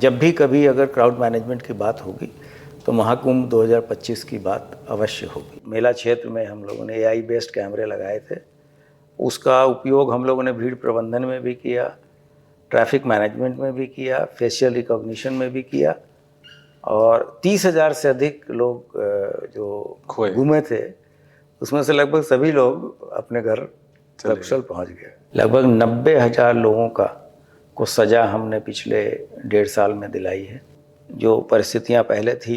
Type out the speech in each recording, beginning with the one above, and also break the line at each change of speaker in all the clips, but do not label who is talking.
जब भी कभी अगर क्राउड मैनेजमेंट की बात होगी तो महाकुंभ 2025 की बात अवश्य होगी। मेला क्षेत्र में हम लोगों ने AI बेस्ड कैमरे लगाए थे। उसका उपयोग हम लोगों ने भीड़ प्रबंधन में भी किया, ट्रैफिक मैनेजमेंट में भी किया, फेशियल रिकॉग्निशन में भी किया और 30,000 से अधिक लोग जो घूमे थे उसमें से लगभग सभी लोग अपने घर सकुशल पहुंच गए। लगभग 90,000 लोगों को सज़ा हमने पिछले 1.5 साल में दिलाई है। जो परिस्थितियां पहले थी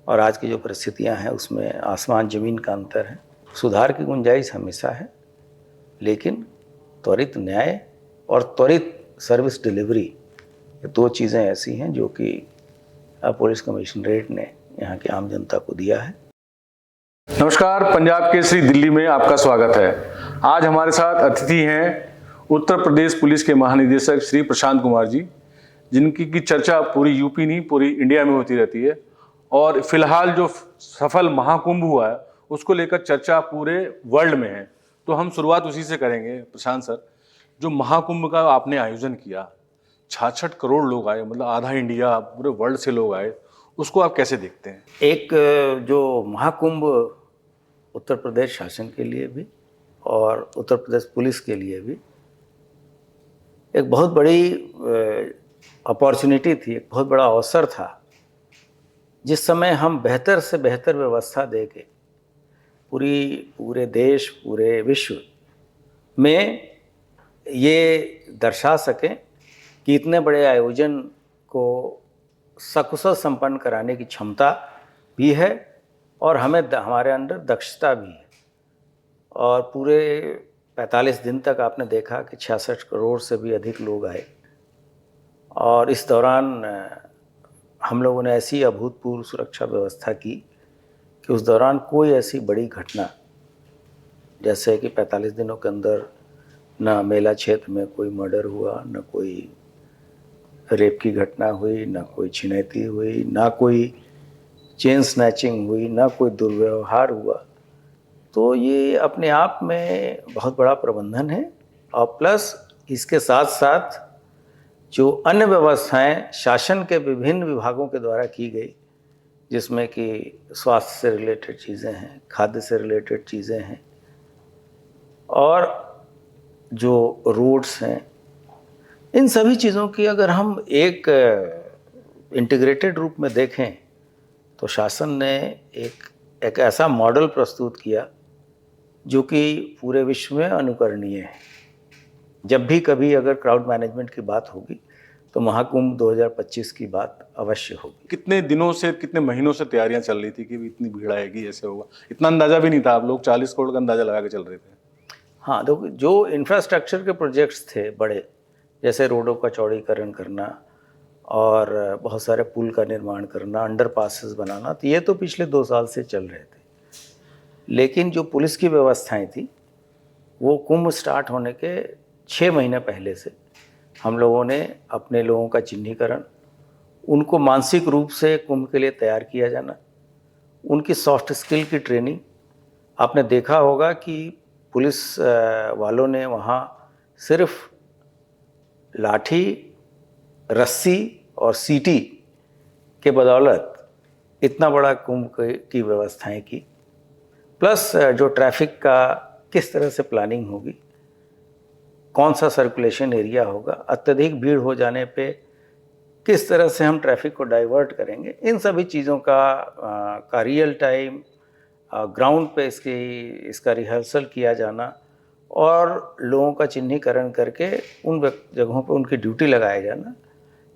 और आज की जो परिस्थितियां हैं उसमें आसमान ज़मीन का अंतर है। सुधार की गुंजाइश हमेशा है, लेकिन त्वरित न्याय और त्वरित सर्विस डिलीवरी ये दो चीज़ें ऐसी हैं जो कि पुलिस कमिश्नरेट ने यहाँ की आम जनता को दिया है।
नमस्कार, पंजाब केसरी दिल्ली में आपका स्वागत है। आज हमारे साथ अतिथि हैं उत्तर प्रदेश पुलिस के महानिदेशक श्री प्रशांत कुमार जी, जिनकी की चर्चा पूरी यूपी नहीं पूरी इंडिया में होती रहती है और फिलहाल जो सफल महाकुंभ हुआ है उसको लेकर चर्चा पूरे वर्ल्ड में है। तो हम शुरुआत उसी से करेंगे। प्रशांत सर, जो महाकुंभ का आपने आयोजन किया, 66 करोड़ लोग आए, मतलब आधा इंडिया पूरे वर्ल्ड से लोग आए, उसको आप कैसे देखते हैं?
एक जो महाकुंभ उत्तर प्रदेश शासन के लिए भी और उत्तर प्रदेश पुलिस के लिए भी एक बहुत बड़ी अपॉर्चुनिटी थी, एक बहुत बड़ा अवसर था, जिस समय हम बेहतर से बेहतर व्यवस्था दे के पूरे देश, पूरे विश्व में ये दर्शा सकें कि इतने बड़े आयोजन को सकुशल संपन्न कराने की क्षमता भी है और हमारे अंदर दक्षता भी है। और पूरे 45 दिन तक आपने देखा कि 66 करोड़ से भी अधिक लोग आए और इस दौरान हम लोगों ने ऐसी अभूतपूर्व सुरक्षा व्यवस्था की कि उस दौरान कोई ऐसी बड़ी घटना, जैसे कि 45 दिनों के अंदर ना मेला क्षेत्र में कोई मर्डर हुआ, ना कोई रेप की घटना हुई, ना कोई छिनैती हुई, ना कोई चेन स्नैचिंग हुई, ना कोई दुर्व्यवहार हुआ। तो ये अपने आप में बहुत बड़ा प्रबंधन है और प्लस इसके साथ साथ जो अन्य व्यवस्थाएं शासन के विभिन्न विभागों के द्वारा की गई, जिसमें कि स्वास्थ्य से रिलेटेड चीज़ें हैं, खाद्य से रिलेटेड चीज़ें हैं और जो रोड्स हैं, इन सभी चीज़ों की अगर हम एक इंटीग्रेटेड रूप में देखें तो शासन ने एक ऐसा मॉडल प्रस्तुत किया जो कि पूरे विश्व में अनुकरणीय है। जब भी कभी अगर क्राउड मैनेजमेंट की बात होगी तो महाकुंभ 2025 की बात अवश्य होगी।
कितने दिनों से, कितने महीनों से तैयारियां चल रही थी कि इतनी भीड़ आएगी, ऐसे होगा? इतना अंदाजा भी नहीं था, आप लोग 40 करोड़ का अंदाजा लगा के चल रहे थे।
हाँ, तो जो इंफ्रास्ट्रक्चर के प्रोजेक्ट्स थे बड़े, जैसे रोडों का चौड़ीकरण करना और बहुत सारे पुल का निर्माण करना, अंडर पासेस बनाना, तो ये तो पिछले 2 साल से चल रहे थे। लेकिन जो पुलिस की व्यवस्थाएं थी वो कुंभ स्टार्ट होने के 6 महीने पहले से हम लोगों ने अपने लोगों का चिन्हीकरण, उनको मानसिक रूप से कुंभ के लिए तैयार किया जाना, उनकी सॉफ्ट स्किल की ट्रेनिंग। आपने देखा होगा कि पुलिस वालों ने वहाँ सिर्फ लाठी, रस्सी और सीटी के बदौलत इतना बड़ा कुंभ की व्यवस्थाएं की। प्लस जो ट्रैफिक का किस तरह से प्लानिंग होगी, कौन सा सर्कुलेशन एरिया होगा, अत्यधिक भीड़ हो जाने पे किस तरह से हम ट्रैफिक को डाइवर्ट करेंगे, इन सभी चीज़ों का रियल टाइम ग्राउंड पे इसका रिहर्सल किया जाना और लोगों का चिन्हीकरण करके उन जगहों पे उनकी ड्यूटी लगाया जाना,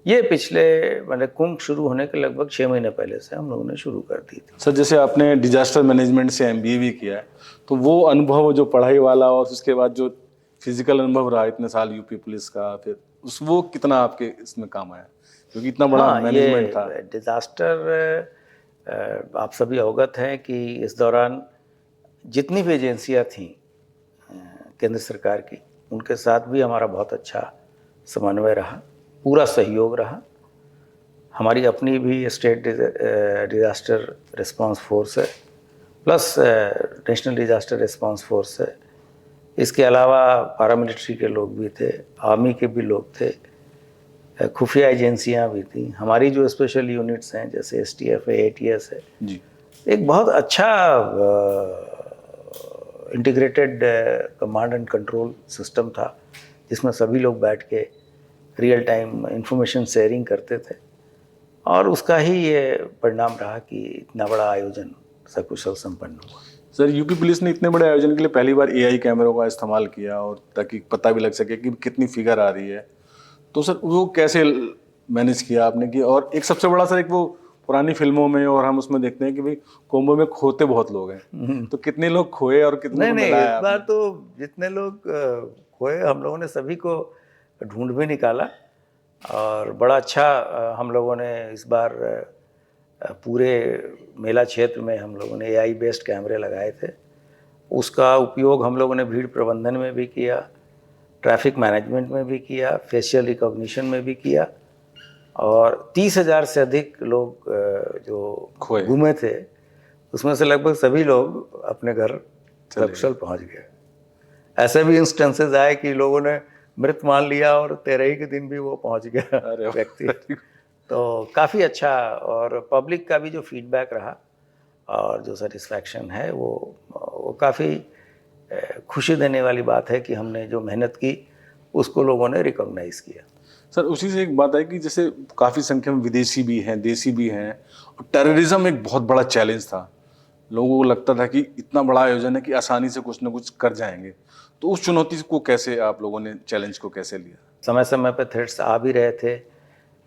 ये पिछले मतलब कुंभ शुरू होने के लगभग 6 महीने पहले से हम लोगों ने शुरू कर दी थी।
सर, जैसे आपने डिजास्टर मैनेजमेंट से MBA भी किया है, तो वो अनुभव जो पढ़ाई वाला और उसके बाद जो फिजिकल अनुभव रहा इतने साल यूपी पुलिस का, फिर वो कितना आपके इसमें काम आया, क्योंकि इतना बड़ा मैनेजमेंट था?
डिज़ास्टर आप सभी अवगत हैं कि इस दौरान जितनी भी एजेंसियां थीं केंद्र सरकार की, उनके साथ भी हमारा बहुत अच्छा समन्वय रहा, पूरा सहयोग रहा। हमारी अपनी भी स्टेट डिज़ास्टर रिस्पांस फोर्स है, plus national disaster response force है। इसके अलावा पैरामिलिट्री के लोग भी थे, आर्मी के भी लोग थे खुफिया एजेंसियां भी थी, हमारी जो स्पेशल यूनिट्स हैं जैसे एसटीएफ है, एटीएस है,
जी।
एक बहुत अच्छा integrated command and control system था जिसमें सभी लोग बैठ के रियल टाइम इंफॉर्मेशन शेयरिंग करते थे, और उसका ही ये परिणाम रहा कि इतना बड़ा आयोजन सकुशल संपन्न हुआ।
सर, यूपी पुलिस ने इतने बड़े आयोजन के लिए पहली बार एआई कैमरों का इस्तेमाल किया, और ताकि पता भी लग सके कि कितनी फिगर आ रही है। तो सर वो कैसे मैनेज किया आपने कि, और एक सबसे बड़ा सर, एक वो पुरानी फिल्मों में और हम उसमें देखते हैं कि भाई कुंभ में खोते बहुत लोग हैं, तो कितने लोग खोए और कितने को
नहीं,
मिलाया
इस बार
आपने?
तो जितने लोग खोए हम लोगों ने सभी को ढूंढ भी निकाला, और बड़ा अच्छा हम लोगों ने इस बार पूरे मेला क्षेत्र में हम लोगों ने एआई बेस्ड कैमरे लगाए थे। उसका उपयोग हम लोगों ने भीड़ प्रबंधन में भी किया, ट्रैफिक मैनेजमेंट में भी किया, फेशियल रिकॉग्निशन में भी किया, और 30,000 से अधिक लोग जो
खोए।
गुमे थे उसमें से लगभग सभी लोग अपने घर
चले
सकुशल पहुंच गए। ऐसे भी इंस्टेंसेस आए कि लोगों ने मृत मान लिया और 13 के दिन भी वो पहुंच गया
अरे वाह,
व्यक्ति।
very good।
तो काफ़ी अच्छा, और पब्लिक का भी जो फीडबैक रहा और जो सेटिस्फैक्शन है वो काफ़ी खुशी देने वाली बात है कि हमने जो मेहनत की उसको लोगों ने रिकॉग्नाइज किया।
सर, उसी से एक बात है कि जैसे काफ़ी संख्या में विदेशी भी हैं, देसी भी हैं, और टेररिज्म एक बहुत बड़ा चैलेंज था। लोगों को लगता था कि इतना बड़ा आयोजन है कि आसानी से कुछ ना कुछ कर जाएंगे। तो उस चुनौती को कैसे आप लोगों ने, चैलेंज को कैसे लिया?
समय समय पर थ्रेट्स आ भी रहे थे,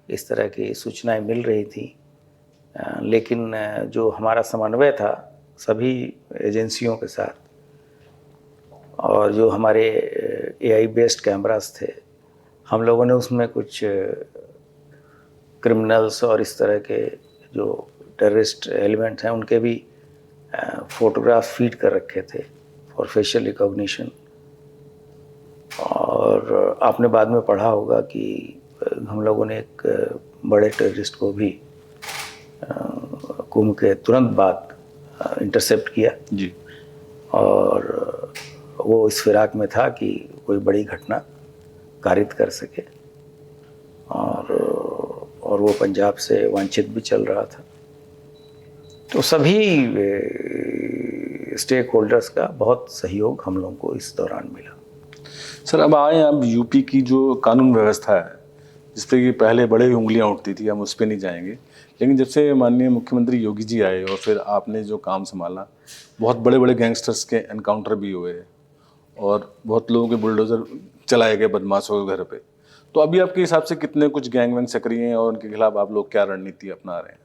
इस तरह की सूचनाएं मिल रही थी, लेकिन जो हमारा समन्वय था सभी एजेंसियों के साथ, और जो हमारे एआई बेस्ड कैमरास थे, हम लोगों ने उसमें कुछ क्रिमिनल्स और इस तरह के जो टेररिस्ट एलिमेंट्स हैं उनके भी फोटोग्राफ फीड कर रखे थे फॉर फेशियल रिकॉग्निशन। और आपने बाद में पढ़ा होगा कि हम लोगों ने एक बड़े टेररिस्ट को भी कुंभ के तुरंत बाद इंटरसेप्ट किया
जी।
और वो इस फिराक में था कि कोई बड़ी घटना कारित कर सके, और वो पंजाब से वांछित भी चल रहा था। तो सभी स्टेक होल्डर्स का बहुत सहयोग हम लोगों को इस दौरान मिला।
सर, अब आए अब यूपी की जो कानून व्यवस्था है, जिस पे कि पहले बड़े उंगलियां उठती थी, हम उस पर नहीं जाएंगे, लेकिन जब से माननीय मुख्यमंत्री योगी जी आए और फिर आपने जो काम संभाला, बहुत बड़े बड़े गैंगस्टर्स के एनकाउंटर भी हुए और बहुत लोगों के बुलडोजर चलाए गए बदमाशों के घर पे। तो अभी आपके हिसाब से कितने कुछ गैंग वैंग सक्रिय हैं और उनके खिलाफ आप लोग क्या रणनीति अपना रहे हैं?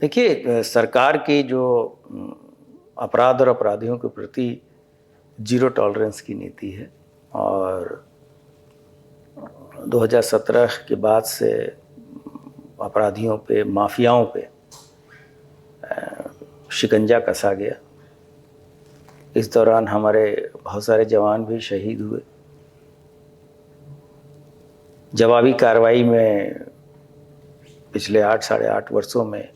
देखिए, सरकार की जो अपराध और अपराधियों के प्रति जीरो टॉलरेंस की नीति है, और 2017 के बाद से अपराधियों पे, माफियाओं पे शिकंजा कसा गया। इस दौरान हमारे बहुत सारे जवान भी शहीद हुए। जवाबी कार्रवाई में पिछले 8-8.5 वर्षों में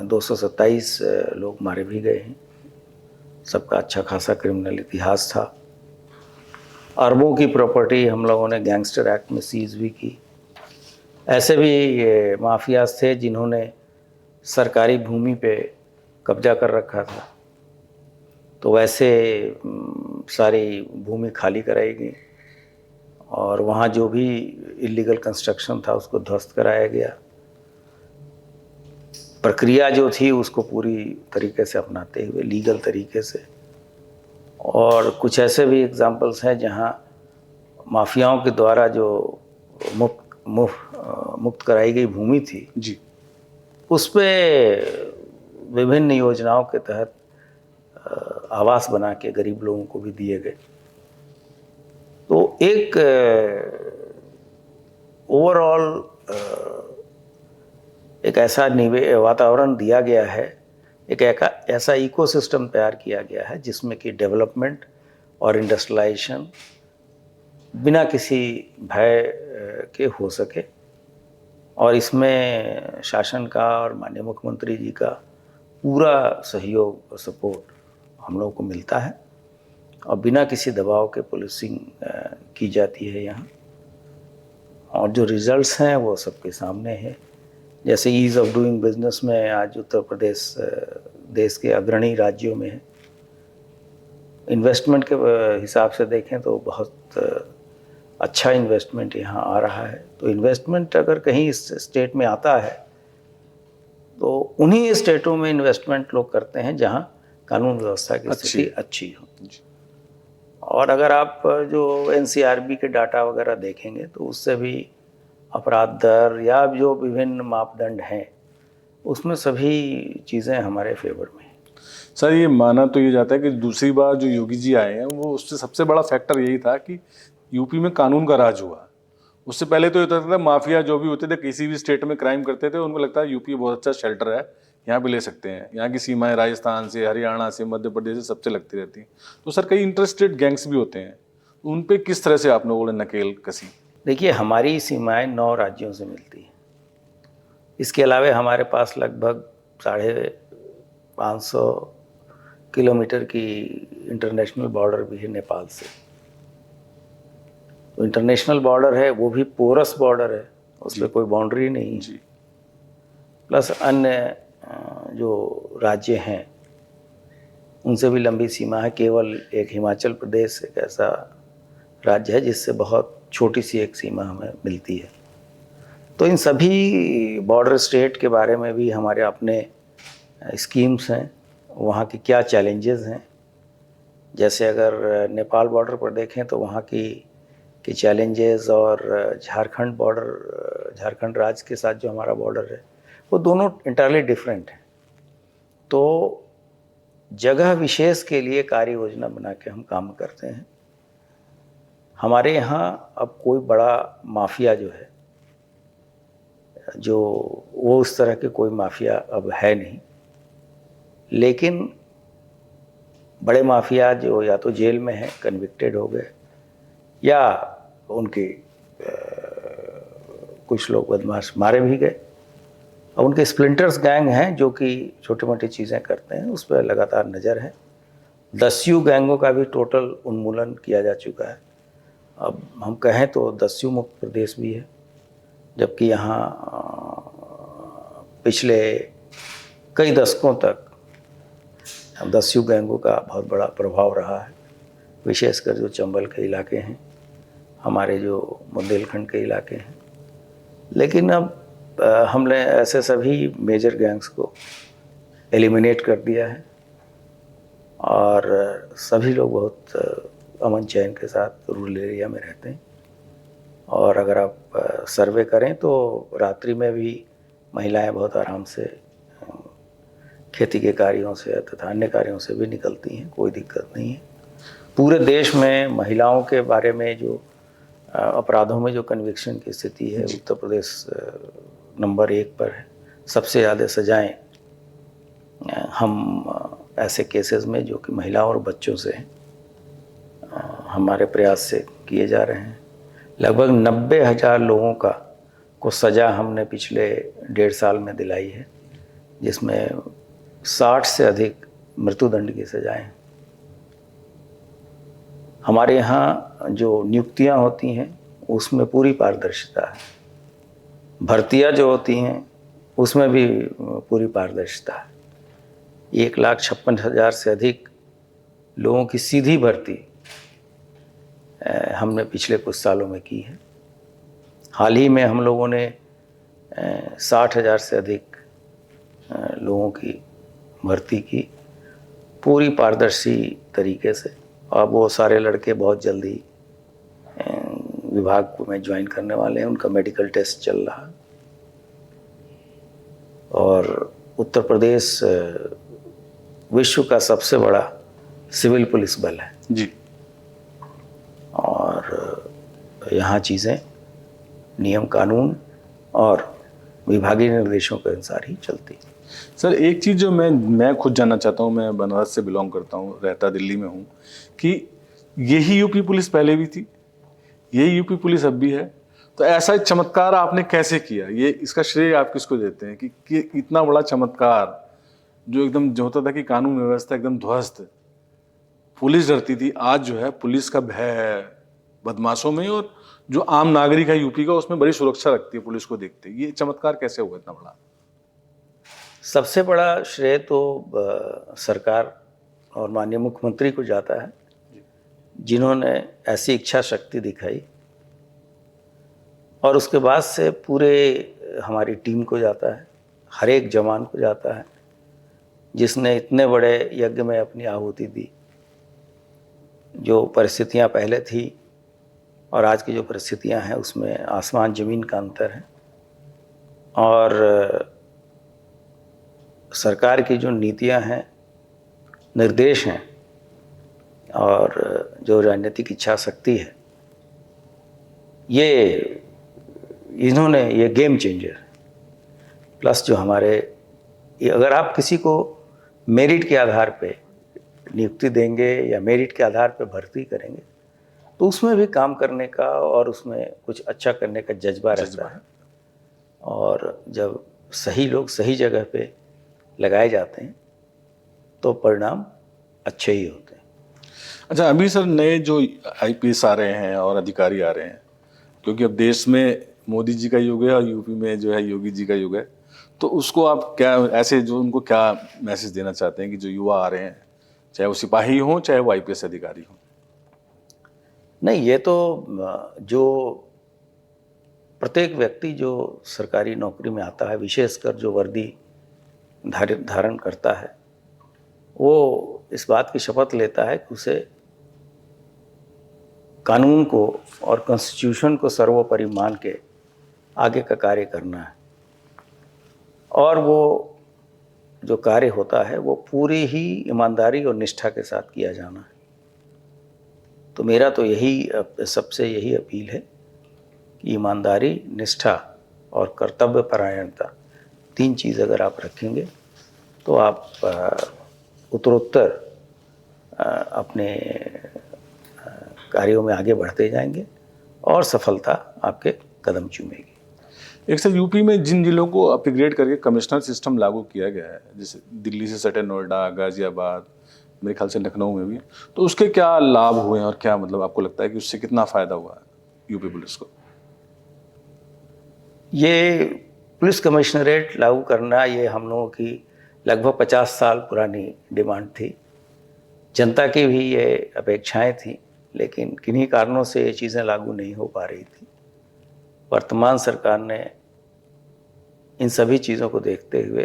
227 लोग मारे भी गए हैं। सबका अच्छा खासा क्रिमिनल इतिहास था। अरबों की प्रॉपर्टी हम लोगों ने गैंगस्टर एक्ट में सीज भी की। ऐसे भी माफियाज थे जिन्होंने सरकारी भूमि पे कब्जा कर रखा था, तो वैसे सारी भूमि खाली कराई गई और वहाँ जो भी इलीगल कंस्ट्रक्शन था उसको ध्वस्त कराया गया। प्रक्रिया जो थी उसको पूरी तरीके से अपनाते हुए लीगल तरीके से। और कुछ ऐसे भी एग्जाम्पल्स हैं जहाँ माफियाओं के द्वारा जो मुक्त कराई गई भूमि थी
जी।
उस पे विभिन्न योजनाओं के तहत आवास बना के गरीब लोगों को भी दिए गए। तो एक ओवरऑल एक ऐसा वातावरण दिया गया है, एक ऐसा इकोसिस्टम तैयार किया गया है जिसमें कि डेवलपमेंट और इंडस्ट्रियलाइजेशन बिना किसी भय के हो सके। और इसमें शासन का और माननीय मुख्यमंत्री जी का पूरा सहयोग और सपोर्ट हम लोगों को मिलता है, और बिना किसी दबाव के पुलिसिंग की जाती है यहाँ। और जो रिजल्ट्स हैं वो सबके सामने हैं। जैसे ईज़ ऑफ डूइंग बिजनेस में आज उत्तर प्रदेश देश के अग्रणी राज्यों में है। इन्वेस्टमेंट के हिसाब से देखें तो बहुत अच्छा इन्वेस्टमेंट यहाँ आ रहा है। तो इन्वेस्टमेंट अगर कहीं इस स्टेट में आता है तो उन्हीं स्टेटों में इन्वेस्टमेंट लोग करते हैं जहाँ कानून व्यवस्था की स्थिति अच्छी हो। और अगर आप जो NCRB के डाटा वगैरह देखेंगे तो उससे भी अपराध दर या जो विभिन्न मापदंड हैं उसमें सभी चीज़ें हमारे फेवर में हैं।
सर, ये माना तो ये जाता है कि दूसरी बार जो योगी जी आए हैं वो उससे सबसे बड़ा फैक्टर यही था कि यूपी में कानून का राज हुआ। उससे पहले तो ये होता था माफिया जो भी होते थे किसी भी स्टेट में क्राइम करते थे, उनको लगता है यूपी बहुत अच्छा शेल्टर है, यहाँ पे ले सकते हैं। यहाँ की सीमाएं राजस्थान से, हरियाणा से, मध्य प्रदेश से सबसे लगती रहती हैं। तो सर कई इंटरस्टेट गैंग्स भी होते हैं, उन पे किस तरह से आप लोगों ने नकेल कसी?
देखिए, हमारी सीमाएं 9 राज्यों से मिलती हैं। इसके अलावा हमारे पास लगभग 550 किलोमीटर की इंटरनेशनल बॉर्डर भी है नेपाल से। तो इंटरनेशनल बॉर्डर है, वो भी पोरस बॉर्डर है, उस पर कोई बाउंड्री नहीं है।
जी।
प्लस अन्य जो राज्य हैं उनसे भी लंबी सीमा है। केवल एक हिमाचल प्रदेश एक ऐसा राज्य है जिससे बहुत छोटी सी एक सीमा हमें मिलती है। तो इन सभी बॉर्डर स्टेट के बारे में भी हमारे अपने स्कीम्स हैं, वहाँ की क्या चैलेंजेस हैं। जैसे अगर नेपाल बॉर्डर पर देखें तो वहाँ की चैलेंजेस और झारखंड राज्य के साथ जो हमारा बॉर्डर है वो दोनों इंटरली डिफरेंट हैं। तो जगह विशेष के लिए कार्य योजना बना के हम काम करते हैं। हमारे यहाँ अब कोई बड़ा माफिया जो है, जो वो उस तरह के कोई माफिया अब है नहीं। लेकिन बड़े माफिया जो या तो जेल में हैं, कन्विक्टेड हो गए, या उनके कुछ लोग बदमाश मारे भी गए। अब उनके स्प्लिंटर्स गैंग हैं जो कि छोटी मोटी चीज़ें करते हैं, उस पर लगातार नज़र है। 10 गैंगों का भी टोटल उन्मूलन किया जा चुका है। अब हम कहें तो 10 मुक्त प्रदेश भी है, जबकि यहाँ पिछले कई दशकों तक 10 गैंगों का बहुत बड़ा प्रभाव रहा है। विशेषकर जो चंबल के इलाके हैं, हमारे जो बुंदेलखंड के इलाके हैं। लेकिन अब हमने ऐसे सभी मेजर गैंग्स को एलिमिनेट कर दिया है और सभी लोग बहुत अमन चैन के साथ रूरल एरिया में रहते हैं। और अगर आप सर्वे करें तो रात्रि में भी महिलाएं बहुत आराम से खेती के कार्यों से तथा अन्य कार्यों से भी निकलती हैं, कोई दिक्कत नहीं है। पूरे देश में महिलाओं के बारे में जो अपराधों में जो कन्विक्शन की स्थिति है, उत्तर प्रदेश नंबर 1 पर है। सबसे ज़्यादा सजाएं हम ऐसे केसेस में जो कि महिलाओं और बच्चों से हमारे प्रयास से किए जा रहे हैं। लगभग 90,000 लोगों को सज़ा हमने पिछले 1.5 साल में दिलाई है, जिसमें 60 से अधिक मृत्युदंड की सजाएं हैं। हमारे यहाँ जो नियुक्तियाँ होती हैं उसमें पूरी पारदर्शिता है। भर्तियाँ जो होती हैं उसमें भी पूरी पारदर्शिता है। 1,56,000 से अधिक लोगों की सीधी भर्ती हमने पिछले कुछ सालों में की है। हाल ही में हम लोगों ने 60,000 से अधिक लोगों की भर्ती की, पूरी पारदर्शी तरीके से। और वो सारे लड़के बहुत जल्दी विभाग में ज्वाइन करने वाले हैं। उनका मेडिकल टेस्ट चल रहा है। और उत्तर प्रदेश विश्व का सबसे बड़ा सिविल पुलिस बल है
जी।
और यहाँ चीज़ें नियम कानून और विभागीय निर्देशों के अनुसार ही चलती है।
सर एक चीज़ जो मैं खुद जानना चाहता हूँ, मैं बनारस से बिलोंग करता हूँ, रहता दिल्ली में हूँ, कि यही यूपी पुलिस पहले भी थी, यही यूपी पुलिस अब भी है। तो ऐसा चमत्कार आपने कैसे किया? ये इसका श्रेय आप किसको देते हैं कि इतना बड़ा चमत्कार जो एकदम जो होता था कि कानून व्यवस्था एकदम ध्वस्त, पुलिस डरती थी, आज जो है पुलिस का भय है बदमाशों में और जो आम नागरिक है यूपी का उसमें बड़ी सुरक्षा रखती है पुलिस को देखते, ये चमत्कार कैसे हुआ इतना बड़ा?
सबसे बड़ा श्रेय तो सरकार और माननीय मुख्यमंत्री को जाता है, जिन्होंने ऐसी इच्छा शक्ति दिखाई, और उसके बाद से पूरे हमारी टीम को जाता है, हर एक जवान को जाता है जिसने इतने बड़े यज्ञ में अपनी आहुति दी। जो परिस्थितियां पहले थी और आज की जो परिस्थितियां हैं उसमें आसमान ज़मीन का अंतर है, और सरकार की जो नीतियां हैं, निर्देश हैं, और जो राजनीतिक इच्छा शक्ति है, ये गेम चेंजर। प्लस जो हमारे, अगर आप किसी को मेरिट के आधार पे नियुक्ति देंगे या मेरिट के आधार पे भर्ती करेंगे तो उसमें भी काम करने का और उसमें कुछ अच्छा करने का जज्बा रहता है, और जब सही लोग सही जगह पे लगाए जाते हैं तो परिणाम अच्छे ही होते हैं।
अच्छा, अभी सर नए जो आईपीएस आ रहे हैं और अधिकारी आ रहे हैं, क्योंकि अब देश में मोदी जी का युग है और यूपी में जो है योगी जी का युग है, तो उसको आप क्या ऐसे जो उनको क्या मैसेज देना चाहते हैं कि जो युवा आ रहे हैं, चाहे वो सिपाही हों चाहे वो आईपीएस अधिकारी हों?
नहीं, ये तो जो प्रत्येक व्यक्ति जो सरकारी नौकरी में आता है, विशेषकर जो वर्दी धारण करता है, वो इस बात की शपथ लेता है कि उसे कानून को और कॉन्स्टिट्यूशन को सर्वोपरि मान के आगे का कार्य करना है, और वो जो कार्य होता है वो पूरी ही ईमानदारी और निष्ठा के साथ किया जाना है। तो मेरा तो सबसे यही अपील है कि ईमानदारी, निष्ठा और कर्तव्य परायणता, 3 चीज़ अगर आप रखेंगे तो आप उत्तरोत्तर अपने कार्यों में आगे बढ़ते जाएंगे और सफलता आपके कदम चूमेगी।
एक सर, यूपी में जिन जिलों को अपग्रेड करके कमिश्नर सिस्टम लागू किया गया है, जैसे दिल्ली से सटे नोएडा, गाजियाबाद, मेरे ख्याल से लखनऊ में भी, तो उसके क्या लाभ हुए हैं और क्या मतलब आपको लगता है कि उससे कितना फायदा हुआ है यूपी पुलिस को?
ये पुलिस कमिश्नरेट लागू करना, ये हम लोगों की लगभग 50 साल पुरानी डिमांड थी। जनता की भी ये अपेक्षाएं थी, लेकिन किन्हीं कारणों से ये चीज़ें लागू नहीं हो पा रही थी। वर्तमान सरकार ने इन सभी चीज़ों को देखते हुए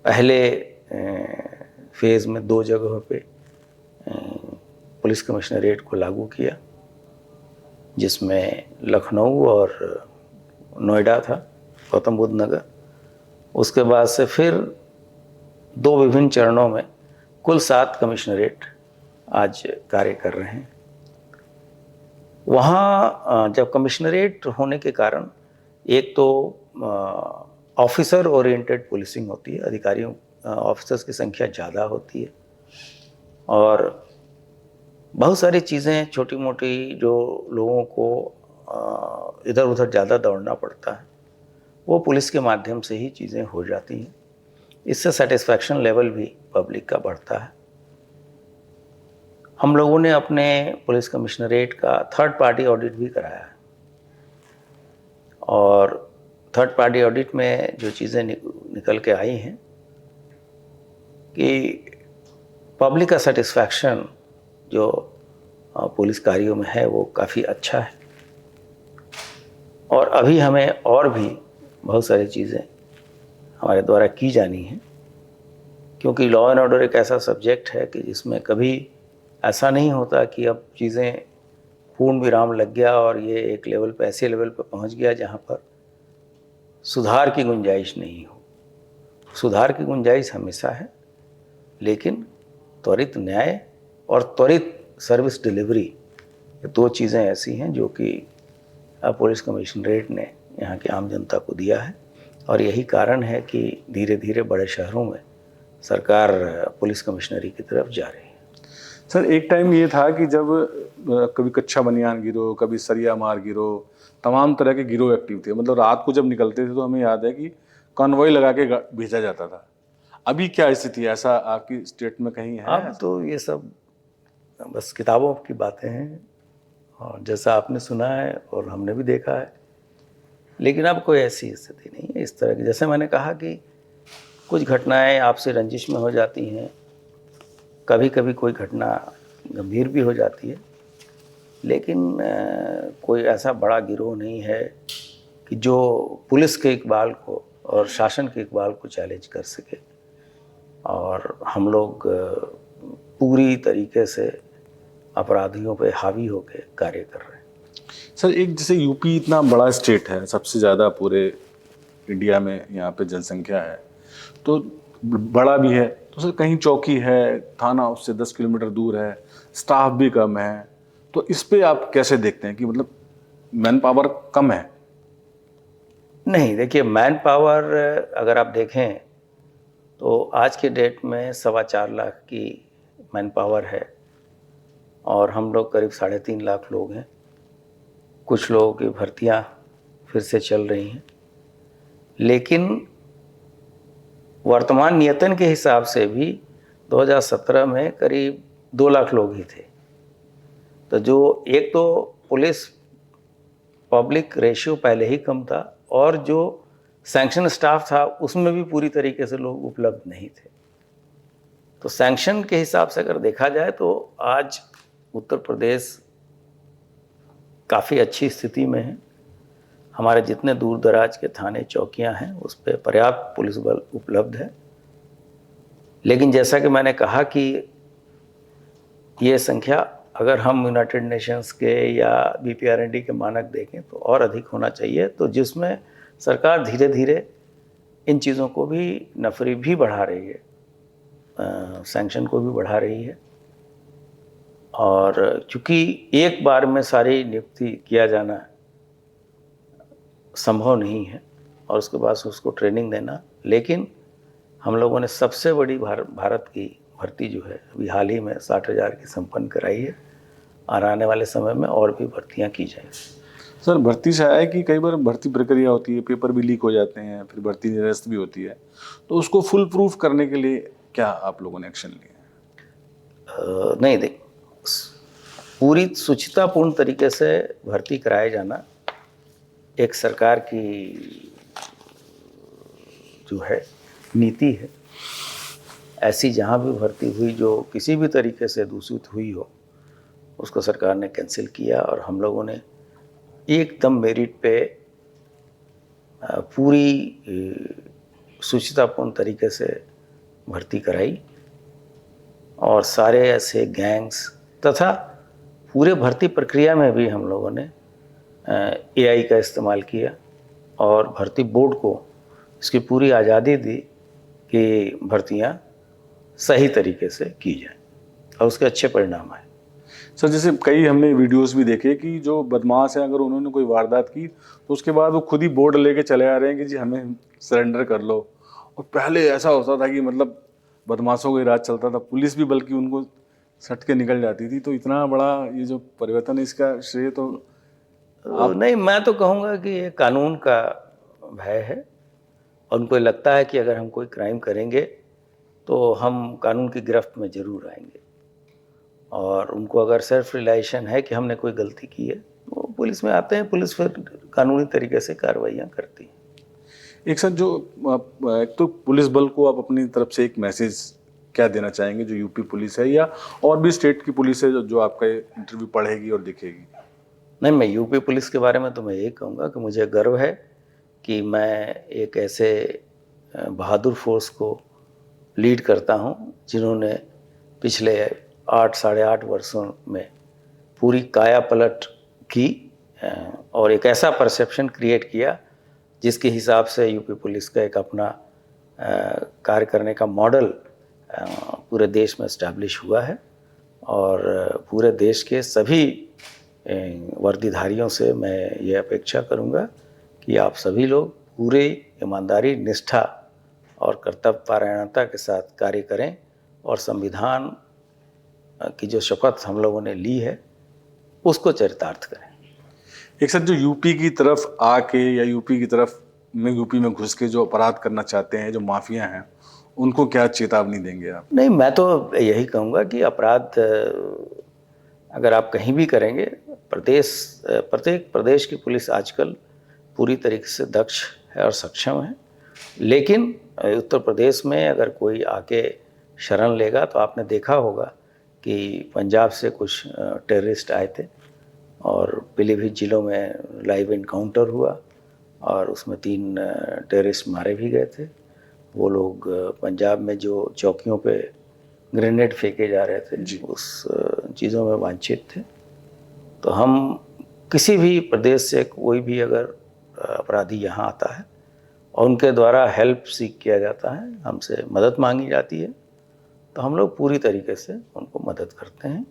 पहले फेज़ में 2 जगहों पे पुलिस कमिश्नरेट को लागू किया, जिसमें लखनऊ और नोएडा था, गौतम बुद्ध नगर। उसके बाद से फिर 2 विभिन्न चरणों में कुल 7 कमिश्नरेट आज कार्य कर रहे हैं। वहाँ जब कमिश्नरेट होने के कारण एक तो ऑफिसर ओरिएंटेड पुलिसिंग होती है, अधिकारियों ऑफिसर्स की संख्या ज़्यादा होती है, और बहुत सारी चीज़ें छोटी मोटी जो लोगों को इधर उधर ज़्यादा दौड़ना पड़ता है, वो पुलिस के माध्यम से ही चीज़ें हो जाती हैं। इससे सेटिस्फैक्शन लेवल भी पब्लिक का बढ़ता है। हम लोगों ने अपने पुलिस कमिश्नरेट का 3rd पार्टी ऑडिट भी कराया है, और 3rd पार्टी ऑडिट में जो चीज़ें निकल के आई हैं कि पब्लिक का सेटिस्फैक्शन जो पुलिस कार्यों में है वो काफ़ी अच्छा है, और अभी हमें और भी बहुत सारी चीज़ें हमारे द्वारा की जानी हैं, क्योंकि लॉ एंड ऑर्डर एक ऐसा सब्जेक्ट है कि जिसमें कभी ऐसा नहीं होता कि अब चीज़ें पूर्ण विराम लग गया और ये एक लेवल पे, ऐसे लेवल पे पहुंच गया जहां पर सुधार की गुंजाइश नहीं हो। सुधार की गुंजाइश हमेशा है, लेकिन त्वरित न्याय और त्वरित सर्विस डिलीवरी, ये 2 चीज़ें ऐसी हैं जो कि पुलिस कमिश्नरेट ने यहाँ की आम जनता को दिया है, और यही कारण है कि धीरे धीरे बड़े शहरों में सरकार पुलिस कमिश्नरी की तरफ जा रही है।
सर, एक टाइम ये था कि जब कभी कच्चा बनियान गिरोह, कभी सरिया मार गिरोह, तमाम तरह के गिरोह एक्टिव थे। मतलब रात को जब निकलते थे तो हमें याद है कि कॉन्वॉय लगा के भेजा जाता था। अभी क्या स्थिति है, ऐसा आपकी स्टेट में कहीं है?
अब तो ये सब बस किताबों की बातें हैं, और जैसा आपने सुना है और हमने भी देखा है, लेकिन अब कोई ऐसी स्थिति नहीं है इस तरह की। जैसे मैंने कहा कि कुछ घटनाएं आपसी रंजिश में हो जाती हैं, कभी कभी कोई घटना गंभीर भी हो जाती है, लेकिन कोई ऐसा बड़ा गिरोह नहीं है कि जो पुलिस के इकबाल को और शासन के इकबाल को चैलेंज कर सके। और हम लोग पूरी तरीके से अपराधियों पे हावी होकर कार्य कर रहे हैं।
सर, एक जैसे यूपी इतना बड़ा स्टेट है, सबसे ज़्यादा पूरे इंडिया में यहाँ पे जनसंख्या है, तो बड़ा भी है, तो सर कहीं चौकी है, थाना उससे 10 किलोमीटर दूर है, स्टाफ भी कम है, तो इस पे आप कैसे देखते हैं कि मतलब मैन पावर कम है?
नहीं, देखिए, मैन पावर अगर आप देखें तो आज के डेट में 4.25 लाख की मैन पावर है और हम लोग करीब 3.5 लाख लोग हैं। कुछ लोगों की भर्तियां फिर से चल रही हैं, लेकिन वर्तमान नियतन के हिसाब से भी 2017 में करीब 2 लाख लोग ही थे। तो जो एक तो पुलिस पब्लिक रेशियो पहले ही कम था और जो सैंक्शन स्टाफ था उसमें भी पूरी तरीके से लोग उपलब्ध नहीं थे। तो सैंक्शन के हिसाब से अगर देखा जाए तो आज उत्तर प्रदेश काफ़ी अच्छी स्थिति में है। हमारे जितने दूर दराज के थाने चौकियां हैं उस पर पर्याप्त पुलिस बल उपलब्ध है। लेकिन जैसा कि मैंने कहा कि ये संख्या अगर हम यूनाइटेड नेशंस के या BPRND के मानक देखें तो और अधिक होना चाहिए, तो जिसमें सरकार धीरे धीरे इन चीज़ों को भी नफरी भी बढ़ा रही है, सैंक्शन को भी बढ़ा रही है। और चूँकि एक बार में सारी नियुक्ति किया जाना संभव नहीं है और उसके बाद उसको ट्रेनिंग देना, लेकिन हम लोगों ने सबसे बड़ी भारत की भर्ती जो है अभी हाल ही में 60,000 की संपन्न कराई है और आने वाले समय में और भी भर्तियां की जाएंगी।
सर, भर्ती से आया है कि कई बार भर्ती प्रक्रिया होती है, पेपर भी लीक हो जाते हैं, फिर भर्ती निरस्त भी होती है, तो उसको फुल प्रूफ करने के लिए क्या आप लोगों ने एक्शन लिया है?
नहीं, देख, पूरी शुचितापूर्ण तरीके से भर्ती कराया जाना एक सरकार की जो है नीति है। ऐसी जहाँ भी भर्ती हुई जो किसी भी तरीके से दूषित हुई हो उसको सरकार ने कैंसिल किया और हम लोगों ने एकदम मेरिट पे पूरी शुचितापूर्ण तरीके से भर्ती कराई। और सारे ऐसे गैंग्स तथा पूरे भर्ती प्रक्रिया में भी हम लोगों ने AI का इस्तेमाल किया और भर्ती बोर्ड को इसकी पूरी आज़ादी दी कि भर्तियां सही तरीके से की जाए और उसके अच्छे परिणाम आए।
सर, जैसे कई हमने वीडियोस भी देखे कि जो बदमाश है, अगर उन्होंने कोई वारदात की तो उसके बाद वो खुद ही बोर्ड लेके चले आ रहे हैं कि जी हमें सरेंडर कर लो। और पहले ऐसा होता था कि मतलब बदमाशों का राज चलता था, पुलिस भी बल्कि उनको सट के निकल जाती थी। तो इतना बड़ा ये जो परिवर्तन है, इसका श्रेय तो
नहीं, मैं तो कहूँगा कि ये कानून का भय है और उनको लगता है कि अगर हम कोई क्राइम करेंगे तो हम कानून की गिरफ्त में ज़रूर आएंगे। और उनको अगर सेल्फ रियलाइजेशन है कि हमने कोई गलती की है तो पुलिस में आते हैं, पुलिस फिर कानूनी तरीके से कार्रवाइयाँ करती है।
एक सर, जो एक तो पुलिस बल को आप अपनी तरफ से एक मैसेज क्या देना चाहेंगे, जो यूपी पुलिस है या और भी स्टेट की पुलिस है जो आपका इंटरव्यू पढ़ेगी और देखेगी?
नहीं, मैं यूपी पुलिस के बारे में तो मैं यही कहूँगा कि मुझे गर्व है कि मैं एक ऐसे बहादुर फोर्स को लीड करता हूँ जिन्होंने पिछले 8 साढ़े 8 वर्षों में पूरी काया पलट की और एक ऐसा परसेप्शन क्रिएट किया जिसके हिसाब से यूपी पुलिस का एक अपना कार्य करने का मॉडल पूरे देश में इस्टेब्लिश हुआ है। और पूरे देश के सभी वर्दीधारियों से मैं ये अपेक्षा करूँगा कि आप सभी लोग पूरे ईमानदारी, निष्ठा और कर्तव्यपरायणता के साथ कार्य करें और संविधान की जो शपथ हम लोगों ने ली है उसको चरितार्थ करें।
एक सर, जो यूपी की तरफ आके या यूपी की तरफ में यूपी में घुस के जो अपराध करना चाहते हैं, जो माफिया हैं, उनको क्या चेतावनी देंगे आप?
नहीं, मैं तो यही कहूँगा कि अपराध अगर आप कहीं भी करेंगे, प्रत्येक प्रदेश की पुलिस आजकल पूरी तरीके से दक्ष है और सक्षम है। लेकिन उत्तर प्रदेश में अगर कोई आके शरण लेगा तो आपने देखा होगा कि पंजाब से कुछ टेररिस्ट आए थे और पीलीभीत जिलों में लाइव इनकाउंटर हुआ और उसमें 3 टेररिस्ट मारे भी गए थे। वो लोग पंजाब में जो चौकियों पे ग्रेनेड फेंके जा रहे थे उस चीज़ों में वांछित थे। तो हम किसी भी प्रदेश से कोई भी अगर अपराधी यहाँ आता है और उनके द्वारा हेल्प सीख किया जाता है, हमसे मदद मांगी जाती है, तो हम लोग पूरी तरीके से उनको मदद करते हैं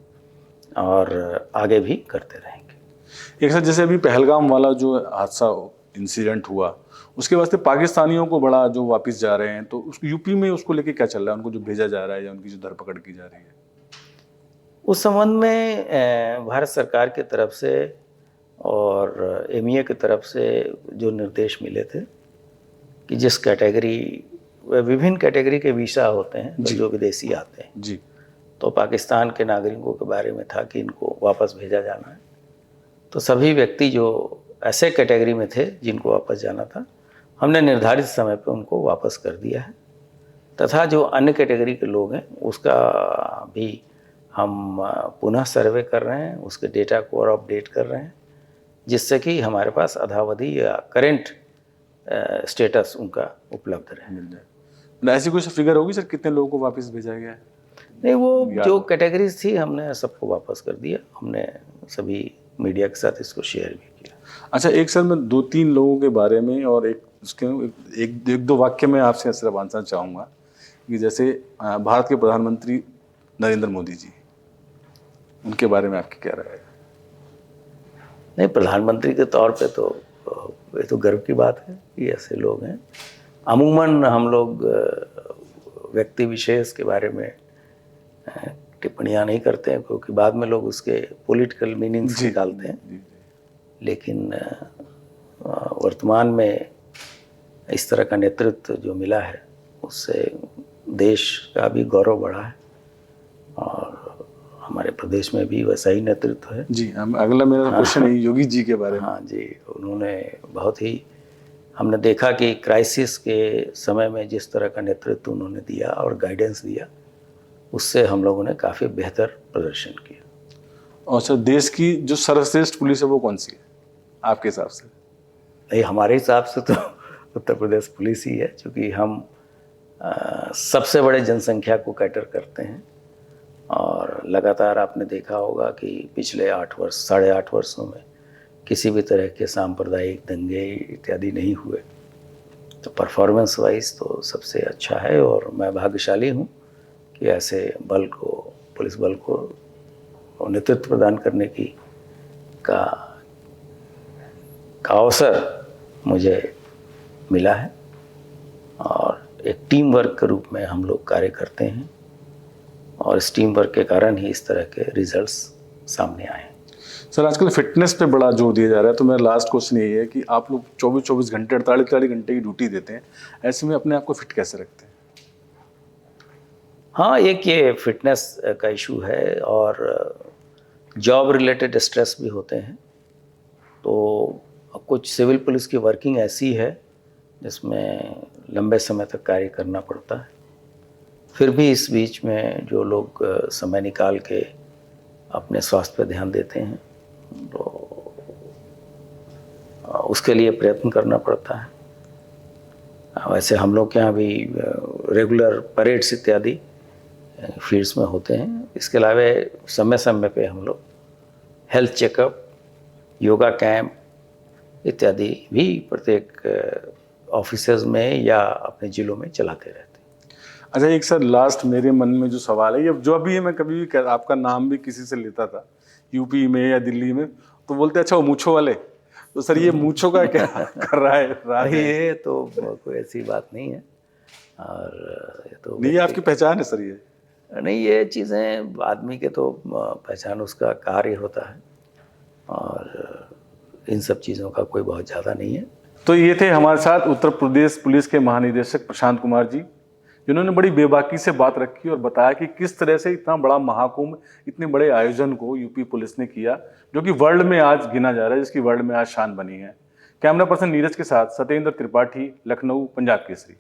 और आगे भी करते रहेंगे।
एक सर, जैसे अभी पहलगाम वाला जो हादसा इंसिडेंट हुआ, उसके वास्ते पाकिस्तानियों को बड़ा जो वापस जा रहे हैं, तो उस यूपी में उसको लेके क्या चल रहा है? उनको जो भेजा जा रहा है या उनकी जो धरपकड़ की जा रही है,
उस संबंध में भारत सरकार की तरफ से और एमईए की तरफ से जो निर्देश मिले थे कि जिस कैटेगरी, विभिन्न कैटेगरी के वीज़ा होते हैं तो जो विदेशी आते हैं
जी,
तो पाकिस्तान के नागरिकों के बारे में था कि इनको वापस भेजा जाना है। तो सभी व्यक्ति जो ऐसे कैटेगरी में थे जिनको वापस जाना था, हमने निर्धारित समय पर उनको वापस कर दिया है। तथा जो अन्य कैटेगरी के लोग हैं उसका भी हम पुनः सर्वे कर रहे हैं, उसके डेटा को और अपडेट कर रहे हैं, जिससे कि हमारे पास अद्यावधि या करेंट स्टेटस उनका उपलब्ध रहे।
मिल जाए। मतलब ऐसी कुछ फिगर होगी सर, कितने लोगों को वापस भेजा गया है?
नहीं, वो जो कैटेगरीज थी हमने सबको वापस कर दिया। हमने सभी मीडिया के साथ इसको शेयर भी किया।
अच्छा, एक सर मैं 2-3 लोगों के बारे में और एक दो वाक्य में आपसे सिर्फ आंसर चाहूँगा कि जैसे भारत के प्रधानमंत्री नरेंद्र मोदी जी, उनके बारे में आपकी क्या राय है?
नहीं, प्रधानमंत्री के तौर पे तो ये तो गर्व की बात है कि ऐसे लोग हैं। अमूमन हम लोग व्यक्ति विशेष के बारे में टिप्पणियां नहीं करते हैं क्योंकि बाद में लोग उसके पॉलिटिकल मीनिंग्स निकालते हैं। लेकिन वर्तमान में इस तरह का नेतृत्व जो मिला है उससे देश का भी गौरव बढ़ा है और हमारे प्रदेश में भी वैसा ही नेतृत्व है।
जी, अगला मेरा क्वेश्चन है योगी जी के बारे में।
हाँ जी, उन्होंने बहुत ही, हमने देखा कि क्राइसिस के समय में जिस तरह का नेतृत्व उन्होंने दिया और गाइडेंस दिया, उससे हम लोगों ने काफ़ी बेहतर प्रदर्शन किया।
और सर, देश की जो सर्वश्रेष्ठ पुलिस है वो कौन सी है आपके हिसाब से?
नहीं, हमारे हिसाब से तो उत्तर प्रदेश पुलिस ही है, क्योंकि हम सबसे बड़े जनसंख्या को कैटर करते हैं और लगातार आपने देखा होगा कि पिछले 8.5 वर्षों में किसी भी तरह के सांप्रदायिक दंगे इत्यादि नहीं हुए। तो परफॉर्मेंस वाइज तो सबसे अच्छा है और मैं भाग्यशाली हूँ कि ऐसे बल को, पुलिस बल को नेतृत्व प्रदान करने की का अवसर मुझे मिला है और एक टीम वर्क के रूप में हम लोग कार्य करते हैं और इस टीम वर्क के कारण ही इस तरह के रिजल्ट्स सामने आए हैं।
सर, आजकल फिटनेस पे बड़ा जोर दिया जा रहा है, तो मेरा लास्ट क्वेश्चन यही है कि आप लोग 24 घंटे 48 घंटे की ड्यूटी देते हैं, ऐसे में अपने आप को फिट कैसे रखते हैं?
हाँ, एक ये फिटनेस का इशू है और जॉब रिलेटेड स्ट्रेस भी होते हैं। तो कुछ सिविल पुलिस की वर्किंग ऐसी है जिसमें लंबे समय तक कार्य करना पड़ता है। फिर भी इस बीच में जो लोग समय निकाल के अपने स्वास्थ्य पर ध्यान देते हैं तो उसके लिए प्रयत्न करना पड़ता है। वैसे हम लोग के यहाँ भी रेगुलर परेड्स इत्यादि फील्ड्स में होते हैं। इसके अलावा समय समय पे हम लोग हेल्थ चेकअप, योगा कैंप इत्यादि भी प्रत्येक ऑफिसेज में या अपने जिलों में चलाते रहते हैं।
अच्छा, एक सर लास्ट मेरे मन में जो सवाल है, ये जो अभी मैं कभी भी आपका नाम भी किसी से लेता था यूपी में या दिल्ली में, तो बोलते अच्छा वो मूंछों वाले, तो सर ये मूंछों का क्या कर रहा है?
ये तो कोई ऐसी बात नहीं है और ये तो
नहीं, आपकी पहचान है सर ये?
नहीं, ये चीज़ें आदमी के तो पहचान उसका कार्य होता है और इन सब चीज़ों का कोई बहुत ज़्यादा नहीं है।
तो ये थे हमारे साथ उत्तर प्रदेश पुलिस के महानिदेशक प्रशांत कुमार जी, जिन्होंने बड़ी बेबाकी से बात रखी और बताया कि किस तरह से इतना बड़ा महाकुंभ, इतने बड़े आयोजन को यूपी पुलिस ने किया, जो कि वर्ल्ड में आज गिना जा रहा है, जिसकी वर्ल्ड में आज शान बनी है। कैमरा पर्सन नीरज के साथ सत्येंद्र त्रिपाठी, लखनऊ, पंजाब केसरी।